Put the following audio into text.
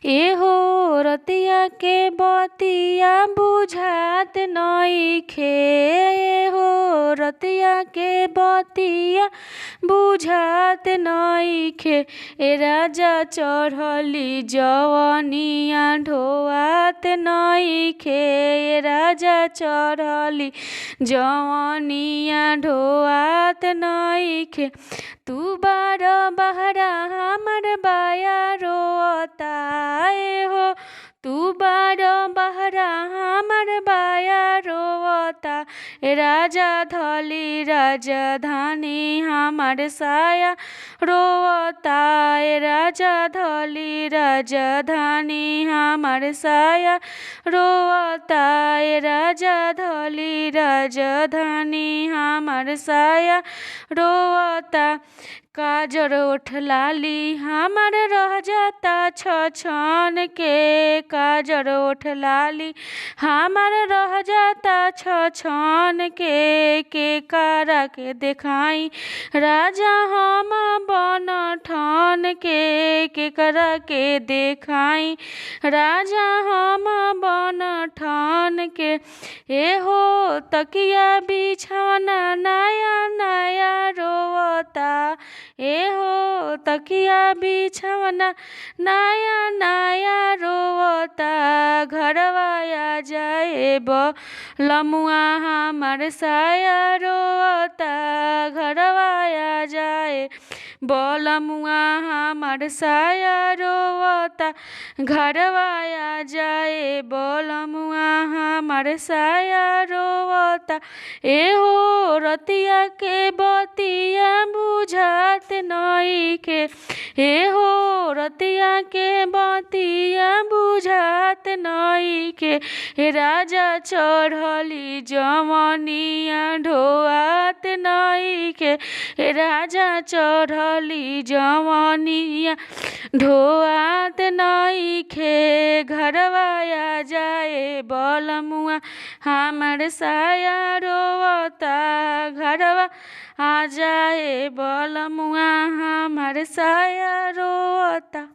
एहो रतिया के बतिया बुझात नइखे। एहो रतिया के बतिया बुझात नइखे। ए राजा चढ़ली जवनिया ढोआत नइखे। ए राजा चढ़ली जवनिया ढोआत नइखे। तू बार बहरा हमर बाया रोता। एहो तू बार बहरा हमर बाया रोता। ए राजा धली राजधानी हमर साया रोता। ए राजा धली राजधानी हमर साया रोता। ए राजा धली राजधानी हमर साया रोता। काजर ओठ लाली हमर रह जाता छछन के। काजर ओठ लाली हमर रह जाता छछन के करा के देखाई राजा हम बन ठन के करा के देखाई राजा हम बन ठन के। एहो तकिया बिछौना नया नया रोता। एहो तकिया बिछौना नया नया रोता। घरवा आ जाए बलमुआ हमर साया रोता। घरवा आ जाए बलमुआ हमर साया रोता। घरवा आ जाए बलमुआ हमर साया रोता। एहो रतिया के बतिया बुझात नइखे। एहो रतिया के बतिया बुझात नइखे। हे राजा चढ़ली जवनिया ढोआत नइखे। हे राजा चढ़ली जवनिया ढोआत नइखे। घरवा आ जाए बलमुआ हमर साया रोता। घरवा आ जाए बलमुआ हमर साया रोता।